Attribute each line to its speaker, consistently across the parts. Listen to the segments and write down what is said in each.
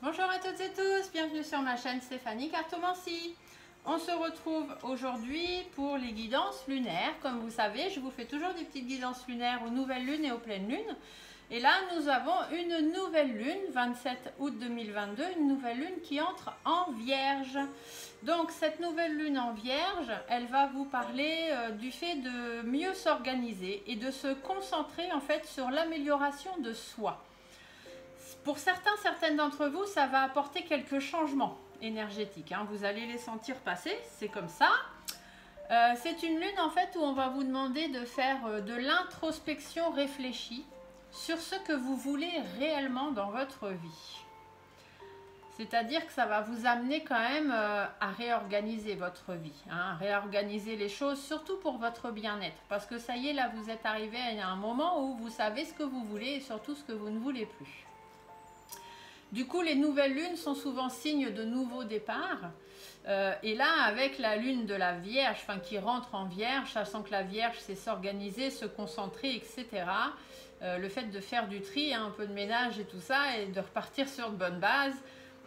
Speaker 1: Bonjour à toutes et tous, bienvenue sur ma chaîne Stéphanie Cartomancie. On se retrouve aujourd'hui pour les guidances lunaires. Comme vous savez, je vous fais toujours des petites guidances lunaires aux nouvelles lunes et aux pleines lunes. Et là, nous avons une nouvelle lune, 27 août 2022, une nouvelle lune qui entre en Vierge. Donc, cette nouvelle lune en Vierge, elle va vous parler du fait de mieux s'organiser et de se concentrer en fait sur l'amélioration de soi. Pour certaines d'entre vous, ça va apporter quelques changements énergétiques. Vous allez les sentir passer, c'est comme ça. C'est une lune en fait où on va vous demander de faire de l'introspection réfléchie sur ce que vous voulez réellement dans votre vie. C'est-à-dire que ça va vous amener quand même à réorganiser votre vie, à réorganiser les choses, surtout pour votre bien-être. Parce que ça y est, là, vous êtes arrivé à un moment où vous savez ce que vous voulez et surtout ce que vous ne voulez plus. Du coup, les nouvelles lunes sont souvent signes de nouveaux départs. Et là, avec la lune de la Vierge, qui rentre en Vierge, sachant que la Vierge, c'est s'organiser, se concentrer, etc. Le fait de faire du tri, un peu de ménage et tout ça, et de repartir sur de bonnes bases.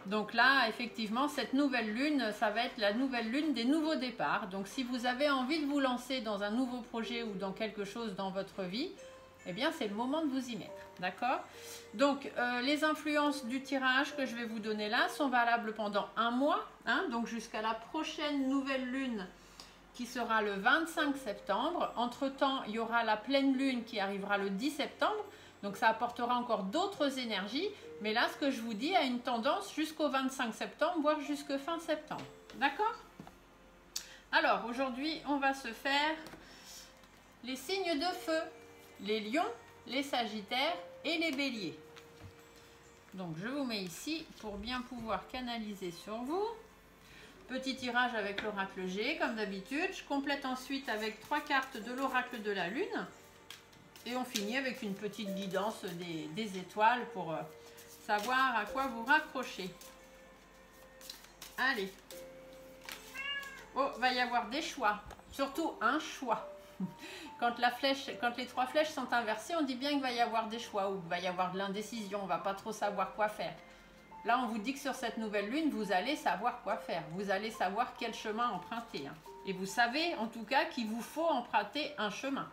Speaker 1: Donc là, effectivement, cette nouvelle lune, ça va être la nouvelle lune des nouveaux départs. Donc si vous avez envie de vous lancer dans un nouveau projet ou dans quelque chose dans votre vie, eh bien, c'est le moment de vous y mettre, d'accord? Donc, les influences du tirage que je vais vous donner là sont valables pendant un mois, donc jusqu'à la prochaine nouvelle lune qui sera le 25 septembre. Entre-temps, il y aura la pleine lune qui arrivera le 10 septembre, donc ça apportera encore d'autres énergies, mais là, ce que je vous dis a une tendance jusqu'au 25 septembre, voire jusqu'à fin septembre, d'accord? Alors, aujourd'hui, on va se faire les signes de feu. Les lions, les sagittaires et les béliers. Donc je vous mets ici pour bien pouvoir canaliser sur vous. Petit tirage avec l'oracle G comme d'habitude. Je complète ensuite avec 3 cartes de l'oracle de la lune. Et on finit avec une petite guidance des étoiles pour savoir à quoi vous raccrocher. Allez. Oh, va y avoir des choix. Surtout un choix. Quand les 3 flèches sont inversées, on dit bien qu'il va y avoir des choix ou qu'il va y avoir de l'indécision, on ne va pas trop savoir quoi faire. Là, on vous dit que sur cette nouvelle lune, vous allez savoir quoi faire. Vous allez savoir quel chemin emprunter. Et vous savez, en tout cas, qu'il vous faut emprunter un chemin.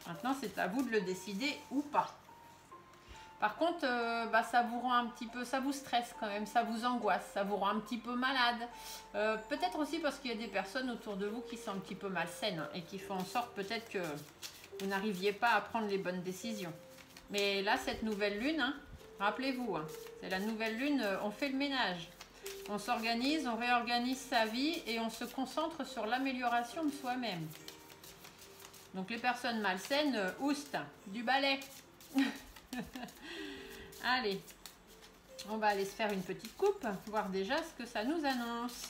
Speaker 1: Maintenant, c'est à vous de le décider ou pas. Par contre, ça vous rend un petit peu, ça vous stresse quand même, ça vous angoisse, ça vous rend un petit peu malade. Peut-être aussi parce qu'il y a des personnes autour de vous qui sont un petit peu malsaines et qui font en sorte peut-être que vous n'arriviez pas à prendre les bonnes décisions. Mais là, cette nouvelle lune, rappelez-vous, c'est la nouvelle lune, on fait le ménage. On s'organise, on réorganise sa vie et on se concentre sur l'amélioration de soi-même. Donc les personnes malsaines, oust, du balai. Allez, on va aller se faire une petite coupe, voir déjà ce que ça nous annonce.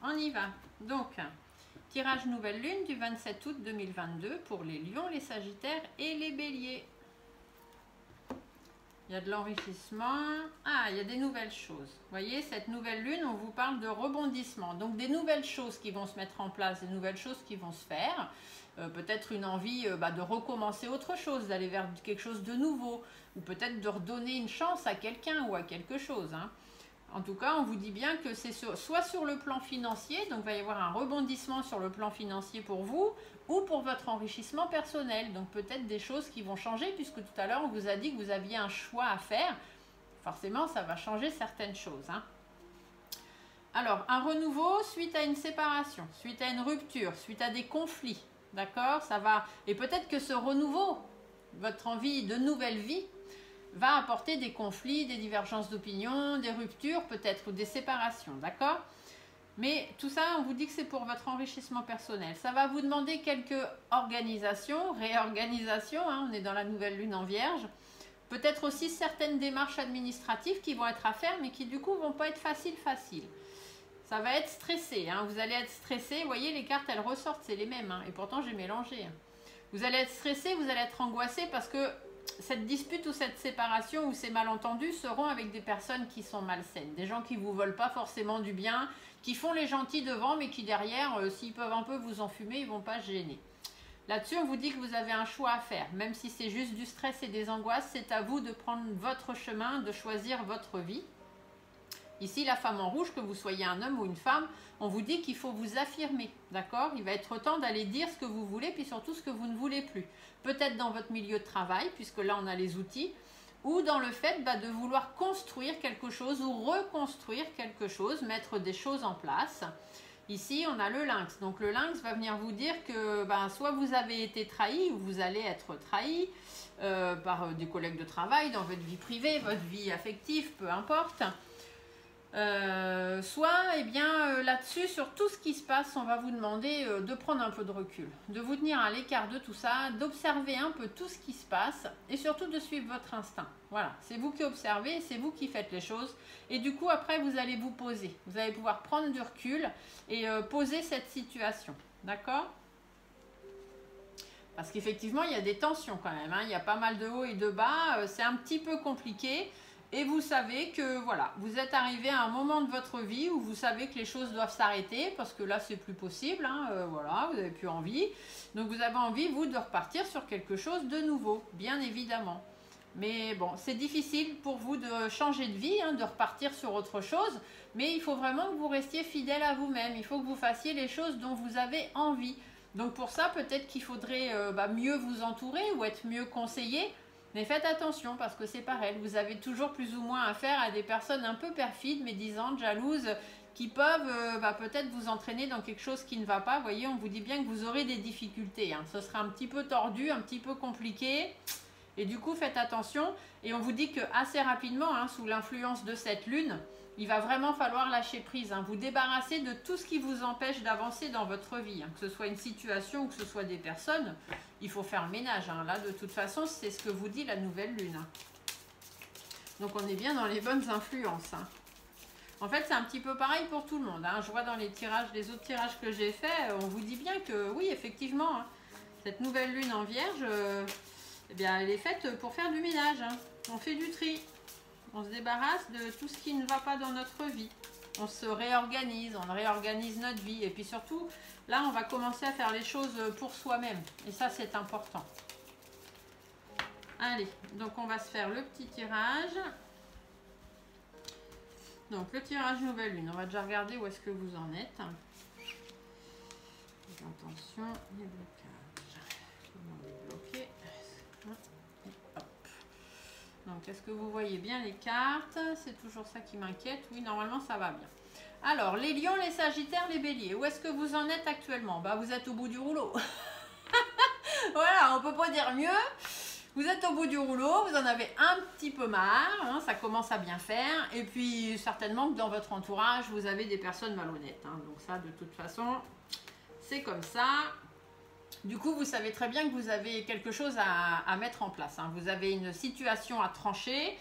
Speaker 1: On y va. Donc, tirage nouvelle lune du 27 août 2022 pour les lions, les sagittaires et les béliers. Il y a de l'enrichissement. Ah, il y a des nouvelles choses. Vous voyez, cette nouvelle lune, on vous parle de rebondissement. Donc, des nouvelles choses qui vont se mettre en place, des nouvelles choses qui vont se faire. Peut-être une envie de recommencer autre chose, d'aller vers quelque chose de nouveau. Ou peut-être de redonner une chance à quelqu'un ou à quelque chose. En tout cas, on vous dit bien que c'est soit sur le plan financier, donc il va y avoir un rebondissement sur le plan financier pour vous, ou pour votre enrichissement personnel. Donc peut-être des choses qui vont changer, puisque tout à l'heure, on vous a dit que vous aviez un choix à faire. Forcément, ça va changer certaines choses. Alors, un renouveau suite à une séparation, suite à une rupture, suite à des conflits. D'accord? Ça va. Et peut-être que ce renouveau, votre envie de nouvelle vie, va apporter des conflits, des divergences d'opinion, des ruptures peut-être ou des séparations, d'accord? Mais tout ça, on vous dit que c'est pour votre enrichissement personnel. Ça va vous demander quelques organisations, réorganisations, on est dans la nouvelle lune en Vierge. Peut-être aussi certaines démarches administratives qui vont être à faire, mais qui du coup vont pas être faciles. Ça va être stressé, vous allez être stressé. Vous voyez, les cartes, elles ressortent, c'est les mêmes, et pourtant j'ai mélangé. Vous allez être stressé, vous allez être angoissé parce que cette dispute ou cette séparation ou ces malentendus seront avec des personnes qui sont malsaines. Des gens qui ne vous veulent pas forcément du bien, qui font les gentils devant, mais qui derrière, s'ils peuvent un peu vous enfumer, ils ne vont pas se gêner. Là-dessus, on vous dit que vous avez un choix à faire. Même si c'est juste du stress et des angoisses, c'est à vous de prendre votre chemin, de choisir votre vie. Ici, la femme en rouge, que vous soyez un homme ou une femme, on vous dit qu'il faut vous affirmer, d'accord? Il va être temps d'aller dire ce que vous voulez, puis surtout ce que vous ne voulez plus. Peut-être dans votre milieu de travail, puisque là, on a les outils, ou dans le fait de vouloir construire quelque chose ou reconstruire quelque chose, mettre des choses en place. Ici, on a le lynx. Donc, le lynx va venir vous dire que soit vous avez été trahi ou vous allez être trahi par des collègues de travail, dans votre vie privée, votre vie affective, peu importe. Soit, là-dessus, sur tout ce qui se passe, on va vous demander de prendre un peu de recul, de vous tenir à l'écart de tout ça, d'observer un peu tout ce qui se passe et surtout de suivre votre instinct. Voilà, c'est vous qui observez, c'est vous qui faites les choses et du coup, après, vous allez vous poser. Vous allez pouvoir prendre du recul et poser cette situation, d'accord? Parce qu'effectivement, il y a des tensions quand même, hein. Il y a pas mal de hauts et de bas, c'est un petit peu compliqué. Et vous savez que voilà, vous êtes arrivé à un moment de votre vie où vous savez que les choses doivent s'arrêter parce que là, c'est plus possible. Hein, voilà, vous n'avez plus envie. Donc, vous avez envie, vous, de repartir sur quelque chose de nouveau, bien évidemment. Mais bon, c'est difficile pour vous de changer de vie, hein, de repartir sur autre chose. Mais il faut vraiment que vous restiez fidèle à vous-même. Il faut que vous fassiez les choses dont vous avez envie. Donc, pour ça, peut-être qu'il faudrait mieux vous entourer ou être mieux conseillé. Mais faites attention parce que c'est pareil, vous avez toujours plus ou moins affaire à des personnes un peu perfides, médisantes, jalouses, qui peuvent peut-être vous entraîner dans quelque chose qui ne va pas. Vous voyez, on vous dit bien que vous aurez des difficultés. Hein. Ce sera un petit peu tordu, un petit peu compliqué. Et du coup, faites attention. Et on vous dit que assez rapidement, hein, sous l'influence de cette lune, il va vraiment falloir lâcher prise, hein, vous débarrasser de tout ce qui vous empêche d'avancer dans votre vie, hein, que ce soit une situation ou que ce soit des personnes. Il faut faire le ménage. Hein. Là, de toute façon, c'est ce que vous dit la nouvelle lune. Hein. Donc, on est bien dans les bonnes influences. Hein. En fait, c'est un petit peu pareil pour tout le monde. Hein. Je vois dans les tirages, les autres tirages que j'ai faits, on vous dit bien que oui, effectivement, hein, cette nouvelle lune en Vierge, elle est faite pour faire du ménage. Hein. On fait du tri. On se débarrasse de tout ce qui ne va pas dans notre vie. On se réorganise, on réorganise notre vie. Et puis surtout, là, on va commencer à faire les choses pour soi-même. Et ça, c'est important. Allez, donc on va se faire le petit tirage. Donc, le tirage nouvelle lune. On va déjà regarder où est-ce que vous en êtes. Les intentions, les blocages. Comment les bloquer? Donc, est-ce que vous voyez bien les cartes? C'est toujours ça qui m'inquiète. Oui, normalement, ça va bien. Alors, les lions, les sagittaires, les béliers. Où est-ce que vous en êtes actuellement? Vous êtes au bout du rouleau. Voilà, on ne peut pas dire mieux. Vous êtes au bout du rouleau, vous en avez un petit peu marre. Hein, ça commence à bien faire. Et puis, certainement que dans votre entourage, vous avez des personnes malhonnêtes. Hein, donc ça, de toute façon, c'est comme ça. Du coup, vous savez très bien que vous avez quelque chose à mettre en place. Hein. Vous avez une situation à trancher.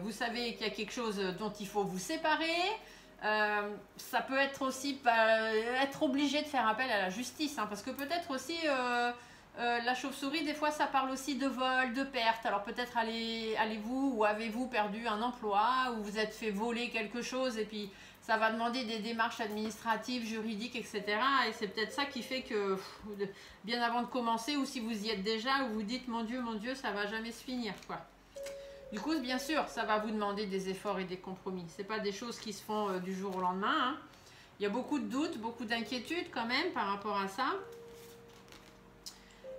Speaker 1: Vous savez qu'il y a quelque chose dont il faut vous séparer. Ça peut être aussi être obligé de faire appel à la justice. Hein, parce que peut-être aussi, la chauve-souris, des fois, ça parle aussi de vol, de perte. Alors peut-être allez-vous ou avez-vous perdu un emploi ou vous êtes fait voler quelque chose et puis ça va demander des démarches administratives, juridiques, etc. Et c'est peut-être ça qui fait que, bien avant de commencer, ou si vous y êtes déjà, vous vous dites, mon Dieu, ça va jamais se finir, quoi. Du coup, bien sûr, ça va vous demander des efforts et des compromis. Ce n'est pas des choses qui se font du jour au lendemain. Hein. Il y a beaucoup de doutes, beaucoup d'inquiétudes quand même par rapport à ça.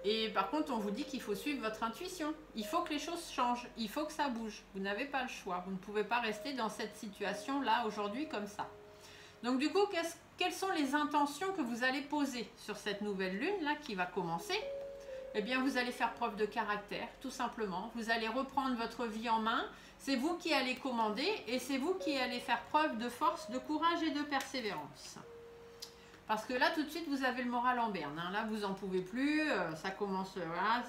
Speaker 1: Et par contre, on vous dit qu'il faut suivre votre intuition. Il faut que les choses changent. Il faut que ça bouge. Vous n'avez pas le choix. Vous ne pouvez pas rester dans cette situation-là aujourd'hui comme ça. Donc du coup, quelles sont les intentions que vous allez poser sur cette nouvelle lune-là qui va commencer? Eh bien, vous allez faire preuve de caractère, tout simplement. Vous allez reprendre votre vie en main. C'est vous qui allez commander et c'est vous qui allez faire preuve de force, de courage et de persévérance. Parce que là, tout de suite, vous avez le moral en berne. Hein. Là, vous n'en pouvez plus. Ça commence, voilà,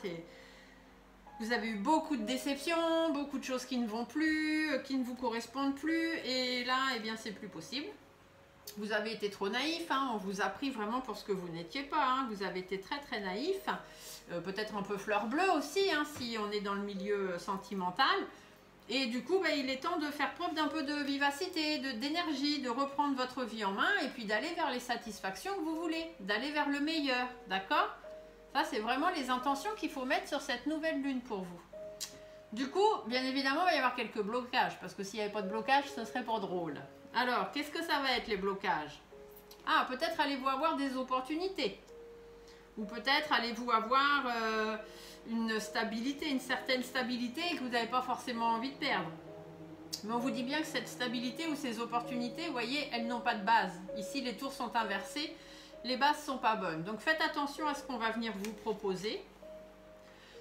Speaker 1: vous avez eu beaucoup de déceptions, beaucoup de choses qui ne vont plus, qui ne vous correspondent plus. Et là, eh bien, c'est plus possible. Vous avez été trop naïf. Hein. On vous a pris vraiment pour ce que vous n'étiez pas. Hein. Vous avez été très, très naïf. Peut-être un peu fleur bleue aussi, hein, si on est dans le milieu sentimental. Et du coup, il est temps de faire preuve d'un peu de vivacité, d'énergie, de reprendre votre vie en main et puis d'aller vers les satisfactions que vous voulez, d'aller vers le meilleur, d'accord? Ça, c'est vraiment les intentions qu'il faut mettre sur cette nouvelle lune pour vous. Du coup, bien évidemment, il va y avoir quelques blocages, parce que s'il n'y avait pas de blocage, ce serait pas drôle. Alors, qu'est-ce que ça va être les blocages? Ah, peut-être allez-vous avoir des opportunités. Ou peut-être allez-vous avoir une stabilité, une certaine stabilité que vous n'avez pas forcément envie de perdre. Mais on vous dit bien que cette stabilité ou ces opportunités, vous voyez, elles n'ont pas de base. Ici, les tours sont inversées, les bases ne sont pas bonnes. Donc faites attention à ce qu'on va venir vous proposer.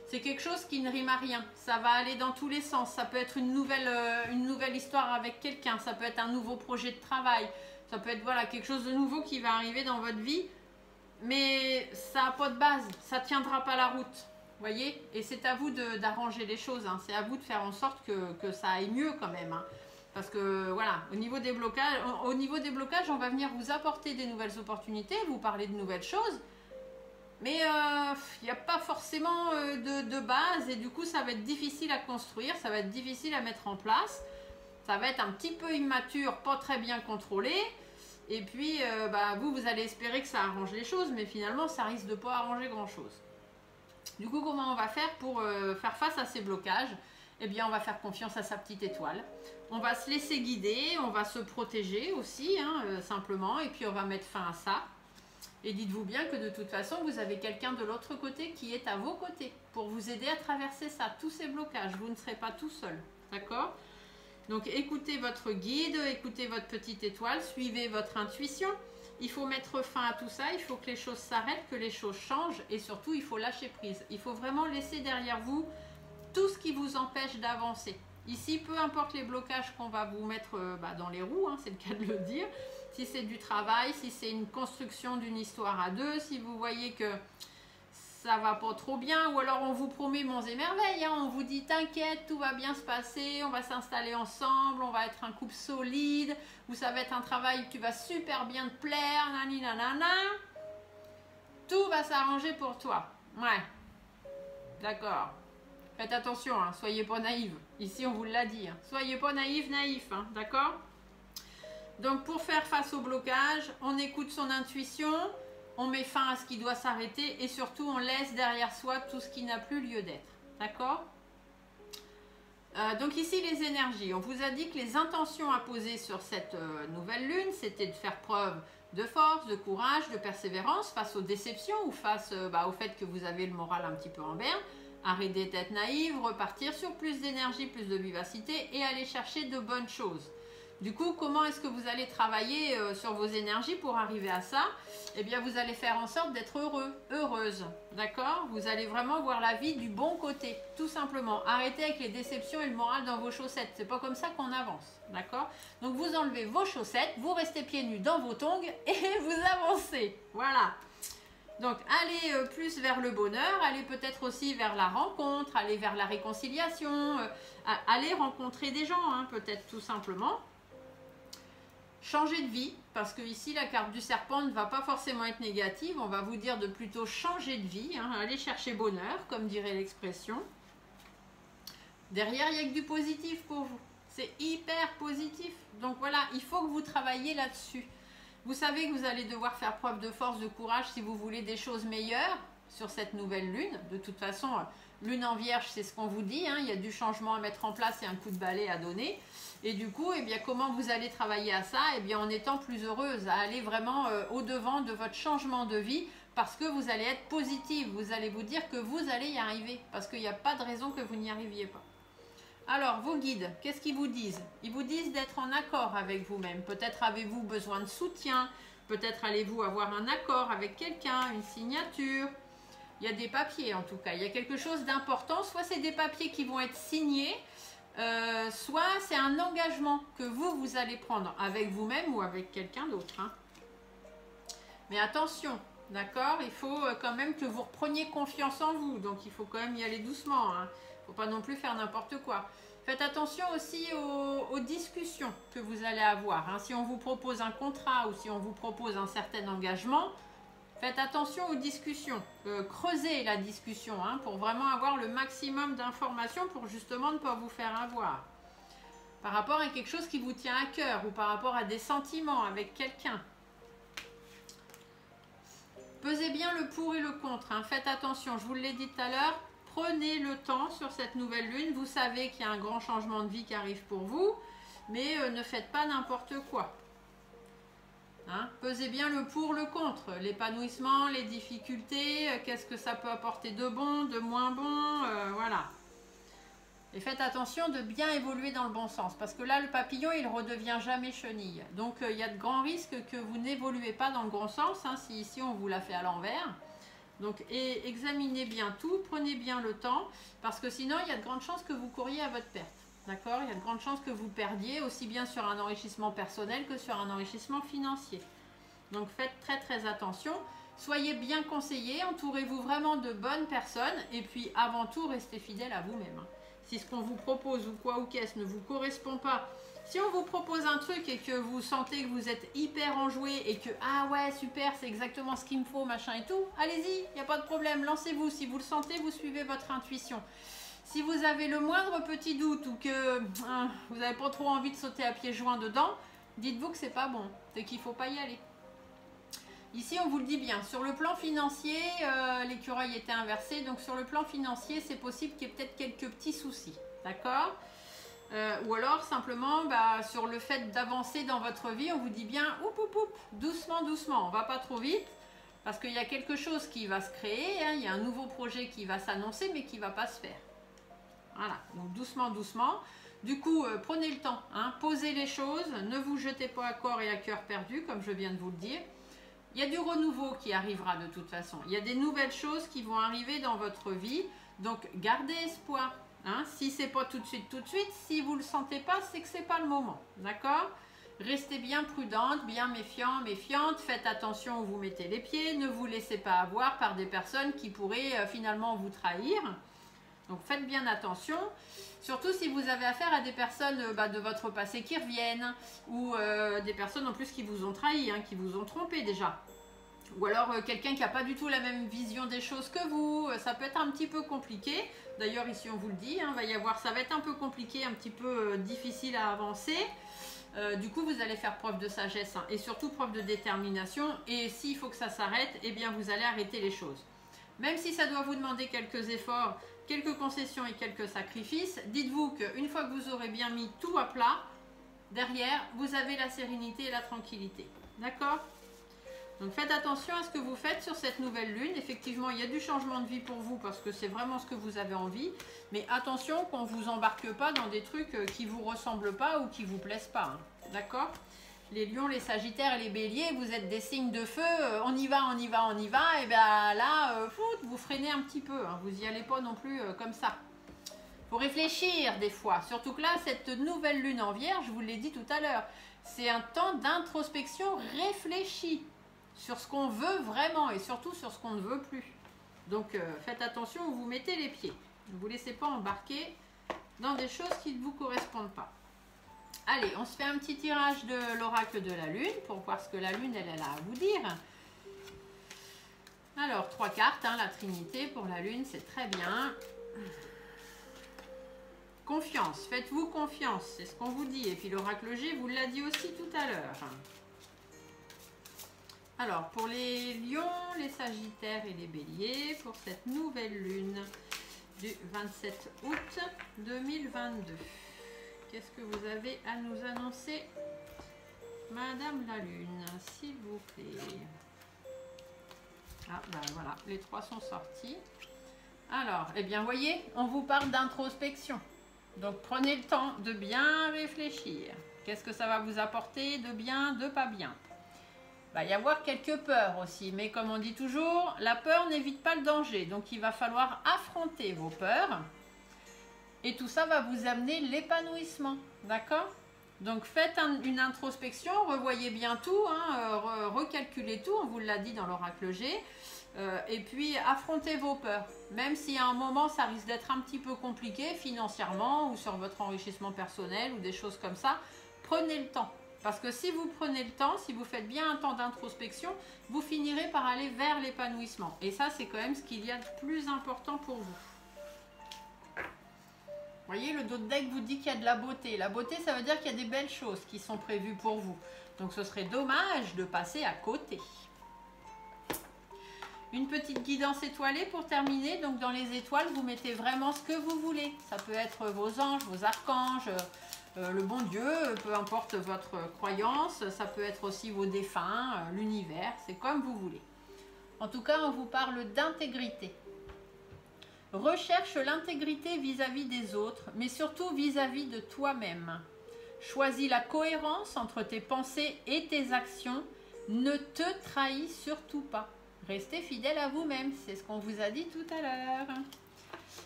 Speaker 1: C'est quelque chose qui ne rime à rien. Ça va aller dans tous les sens. Ça peut être une nouvelle histoire avec quelqu'un. Ça peut être un nouveau projet de travail. Ça peut être voilà, quelque chose de nouveau qui va arriver dans votre vie. Mais ça n'a pas de base. Ça ne tiendra pas la route. Vous voyez? Et c'est à vous d'arranger les choses. Hein. C'est à vous de faire en sorte que ça aille mieux quand même. Hein. Parce que voilà, au niveau des blocages, on va venir vous apporter des nouvelles opportunités, vous parler de nouvelles choses. Mais il n'y a pas forcément de base et du coup ça va être difficile à construire, ça va être difficile à mettre en place. Ça va être un petit peu immature, pas très bien contrôlé. Et puis vous allez espérer que ça arrange les choses, mais finalement ça risque de pas arranger grand chose. Du coup, comment on va faire pour faire face à ces blocages? Eh bien, on va faire confiance à sa petite étoile. On va se laisser guider, on va se protéger aussi, hein, simplement, et puis on va mettre fin à ça. Et dites-vous bien que de toute façon, vous avez quelqu'un de l'autre côté qui est à vos côtés pour vous aider à traverser ça, tous ces blocages. Vous ne serez pas tout seul, d'accord? Donc, écoutez votre guide, écoutez votre petite étoile, suivez votre intuition. Il faut mettre fin à tout ça, il faut que les choses s'arrêtent, que les choses changent et surtout, il faut lâcher prise. Il faut vraiment laisser derrière vous tout ce qui vous empêche d'avancer. Ici, peu importe les blocages qu'on va vous mettre dans les roues, hein, c'est le cas de le dire. Si c'est du travail, si c'est une construction d'une histoire à deux, si vous voyez que ça va pas trop bien, ou alors on vous promet monts et merveilles, hein, on vous dit t'inquiète, tout va bien se passer, on va s'installer ensemble, on va être un couple solide, ou ça va être un travail que tu vas super bien te plaire, nani nanana. Tout va s'arranger pour toi. Ouais, d'accord. Faites attention, hein, soyez pas naïfs. Ici, on vous l'a dit. Hein. Soyez pas naïfs, hein, d'accord? Donc, pour faire face au blocage, on écoute son intuition, on met fin à ce qui doit s'arrêter et surtout, on laisse derrière soi tout ce qui n'a plus lieu d'être. D'accord? Donc ici, les énergies. On vous a dit que les intentions à poser sur cette nouvelle lune, c'était de faire preuve de force, de courage, de persévérance face aux déceptions ou face au fait que vous avez le moral un petit peu en berne. Arrêter d'être naïve, repartir sur plus d'énergie, plus de vivacité et aller chercher de bonnes choses. Du coup, comment est-ce que vous allez travailler sur vos énergies pour arriver à ça? Eh bien, vous allez faire en sorte d'être heureux, heureuse, d'accord? Vous allez vraiment voir la vie du bon côté, tout simplement. Arrêtez avec les déceptions et le moral dans vos chaussettes. C'est pas comme ça qu'on avance, d'accord? Donc, vous enlevez vos chaussettes, vous restez pieds nus dans vos tongs et vous avancez. Voilà. Donc, allez plus vers le bonheur, allez peut-être aussi vers la rencontre, allez vers la réconciliation, allez rencontrer des gens, hein, peut-être tout simplement. Changer de vie, parce que ici la carte du serpent ne va pas forcément être négative, on va vous dire de plutôt changer de vie, hein, aller chercher bonheur, comme dirait l'expression. Derrière, il n'y a que du positif pour vous, c'est hyper positif. Donc voilà, il faut que vous travailliez là-dessus. Vous savez que vous allez devoir faire preuve de force, de courage si vous voulez des choses meilleures sur cette nouvelle lune. De toute façon, lune en vierge, c'est ce qu'on vous dit, hein, il y a du changement à mettre en place et un coup de balai à donner. Et du coup, eh bien, comment vous allez travailler à ça? Eh bien, en étant plus heureuse, à aller vraiment au-devant de votre changement de vie parce que vous allez être positive. Vous allez vous dire que vous allez y arriver parce qu'il n'y a pas de raison que vous n'y arriviez pas. Alors, vos guides, qu'est-ce qu'ils vous disent? Ils vous disent d'être en accord avec vous-même. Peut-être avez-vous besoin de soutien, peut-être allez-vous avoir un accord avec quelqu'un, une signature. Il y a des papiers en tout cas, il y a quelque chose d'important. Soit c'est des papiers qui vont être signés, soit c'est un engagement que vous allez prendre avec vous-même ou avec quelqu'un d'autre. Hein. Mais attention, d'accord? Il faut quand même que vous repreniez confiance en vous. Donc il faut quand même y aller doucement. Hein. Il ne faut pas non plus faire n'importe quoi. Faites attention aussi aux discussions que vous allez avoir. Hein. Si on vous propose un contrat ou si on vous propose un certain engagement, faites attention aux discussions. Creusez la discussion hein, pour vraiment avoir le maximum d'informations pour justement ne pas vous faire avoir. Par rapport à quelque chose qui vous tient à cœur ou par rapport à des sentiments avec quelqu'un. Pesez bien le pour et le contre, hein. Faites attention, je vous l'ai dit tout à l'heure, prenez le temps sur cette nouvelle lune. Vous savez qu'il y a un grand changement de vie qui arrive pour vous, mais ne faites pas n'importe quoi. Hein, pesez bien le pour, le contre, l'épanouissement, les difficultés, qu'est-ce que ça peut apporter de bon, de moins bon, voilà. Et faites attention de bien évoluer dans le bon sens, parce que là, le papillon, il redevient jamais chenille. Donc, il y a de grands risques que vous n'évoluez pas dans le bon sens, hein, si ici, on vous l'a fait à l'envers. Donc, examinez bien tout, prenez bien le temps, parce que sinon, il y a de grandes chances que vous couriez à votre perte. D'accord? Il y a de grandes chances que vous perdiez, aussi bien sur un enrichissement personnel que sur un enrichissement financier. Donc, faites très, très attention. Soyez bien conseillés, entourez-vous vraiment de bonnes personnes, et puis, avant tout, restez fidèle à vous-même. Si ce qu'on vous propose ou quoi ou qu'est-ce ne vous correspond pas, si on vous propose un truc et que vous sentez que vous êtes hyper enjoué et que ah ouais super c'est exactement ce qu'il me faut machin et tout, allez-y, il n'y a pas de problème, lancez-vous. Si vous le sentez, vous suivez votre intuition. Si vous avez le moindre petit doute ou que vous n'avez pas trop envie de sauter à pieds joints dedans, dites-vous que c'est pas bon, c'est qu'il ne faut pas y aller. Ici, on vous le dit bien, sur le plan financier, l'écureuil était inversé, donc sur le plan financier, c'est possible qu'il y ait peut-être quelques petits soucis, d'accord? Ou alors, simplement, sur le fait d'avancer dans votre vie, on vous dit bien, doucement, doucement, on ne va pas trop vite, parce qu'il y a quelque chose qui va se créer, hein, il y a un nouveau projet qui va s'annoncer, mais qui ne va pas se faire. Voilà, donc doucement, doucement. Du coup, prenez le temps, hein, posez les choses, ne vous jetez pas à corps et à cœur perdu, comme je viens de vous le dire. Il y a du renouveau qui arrivera de toute façon. Il y a des nouvelles choses qui vont arriver dans votre vie. Donc, gardez espoir. Hein. Si ce n'est pas tout de suite, si vous ne le sentez pas, c'est que ce n'est pas le moment. D'accord? Restez bien prudente, bien méfiant, méfiante. Faites attention où vous mettez les pieds. Ne vous laissez pas avoir par des personnes qui pourraient finalement vous trahir. Donc, faites bien attention. Surtout si vous avez affaire à des personnes de votre passé qui reviennent ou des personnes en plus qui vous ont trahi, hein, qui vous ont trompé déjà. Ou alors quelqu'un qui n'a pas du tout la même vision des choses que vous. Ça peut être un petit peu compliqué. D'ailleurs ici on vous le dit, hein, ça va être un peu compliqué, un petit peu difficile à avancer. Du coup vous allez faire preuve de sagesse hein, et surtout preuve de détermination. Et s'il faut que ça s'arrête, eh bien vous allez arrêter les choses. Même si ça doit vous demander quelques efforts, quelques concessions et quelques sacrifices, dites-vous qu'une fois que vous aurez bien mis tout à plat, derrière, vous avez la sérénité et la tranquillité. D'accord? Donc faites attention à ce que vous faites sur cette nouvelle lune. Effectivement, il y a du changement de vie pour vous parce que c'est vraiment ce que vous avez envie. Mais attention qu'on ne vous embarque pas dans des trucs qui ne vous ressemblent pas ou qui ne vous plaisent pas. Hein. D'accord? Les lions, les sagittaires et les béliers, vous êtes des signes de feu, on y va, on y va, on y va, et bien là, vous freinez un petit peu, hein, vous n'y allez pas non plus comme ça. Il faut réfléchir des fois, surtout que là, cette nouvelle lune en vierge, je vous l'ai dit tout à l'heure, c'est un temps d'introspection réfléchie sur ce qu'on veut vraiment et surtout sur ce qu'on ne veut plus. Donc faites attention où vous mettez les pieds, ne vous laissez pas embarquer dans des choses qui ne vous correspondent pas. Allez, on se fait un petit tirage de l'oracle de la Lune pour voir ce que la Lune, elle a à vous dire. Alors, 3 cartes, hein, la Trinité pour la Lune, c'est très bien. Confiance, faites-vous confiance, c'est ce qu'on vous dit. Et puis l'oracle G vous l'a dit aussi tout à l'heure. Alors, pour les lions, les sagittaires et les béliers, pour cette nouvelle Lune du 27 août 2022. Qu'est-ce que vous avez à nous annoncer, Madame la Lune, s'il vous plaît? Ah, ben voilà, les 3 sont sortis. Alors, eh bien, voyez, on vous parle d'introspection. Donc, prenez le temps de bien réfléchir. Qu'est-ce que ça va vous apporter de bien, de pas bien? Il va y avoir quelques peurs aussi, mais comme on dit toujours, la peur n'évite pas le danger. Donc, il va falloir affronter vos peurs. Et tout ça va vous amener l'épanouissement, d'accord? Donc faites une introspection, revoyez bien tout, hein, recalculez tout, on vous l'a dit dans l'oracle G, et puis affrontez vos peurs. Même si à un moment ça risque d'être un petit peu compliqué financièrement ou sur votre enrichissement personnel ou des choses comme ça, prenez le temps. Parce que si vous prenez le temps, si vous faites bien un temps d'introspection, vous finirez par aller vers l'épanouissement. Et ça, c'est quand même ce qu'il y a de plus important pour vous. Vous voyez, le dos de deck vous dit qu'il y a de la beauté. La beauté, ça veut dire qu'il y a des belles choses qui sont prévues pour vous. Donc, ce serait dommage de passer à côté. Une petite guidance étoilée pour terminer. Donc dans les étoiles, vous mettez vraiment ce que vous voulez. Ça peut être vos anges, vos archanges, le bon Dieu, peu importe votre croyance. Ça peut être aussi vos défunts, l'univers, c'est comme vous voulez. En tout cas, on vous parle d'intégrité. Recherche l'intégrité vis-à-vis des autres, mais surtout vis-à-vis de toi-même. Choisis la cohérence entre tes pensées et tes actions. Ne te trahis surtout pas. Restez fidèle à vous-même, c'est ce qu'on vous a dit tout à l'heure.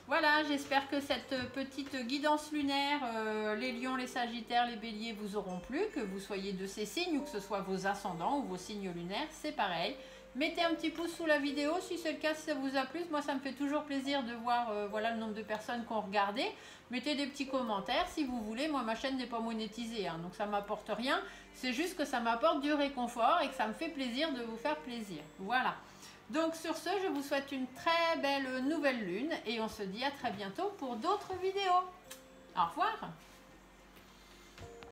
Speaker 1: Voilà, j'espère que cette petite guidance lunaire, les lions, les sagittaires, les béliers vous auront plu, que vous soyez de ces signes ou que ce soit vos ascendants ou vos signes lunaires, c'est pareil. Mettez un petit pouce sous la vidéo si c'est le cas, si ça vous a plu. Moi, ça me fait toujours plaisir de voir voilà, le nombre de personnes qui ont regardé. Mettez des petits commentaires si vous voulez. Moi, ma chaîne n'est pas monétisée, hein, donc ça ne m'apporte rien. C'est juste que ça m'apporte du réconfort et que ça me fait plaisir de vous faire plaisir. Voilà. Donc sur ce, je vous souhaite une très belle nouvelle lune et on se dit à très bientôt pour d'autres vidéos. Au revoir.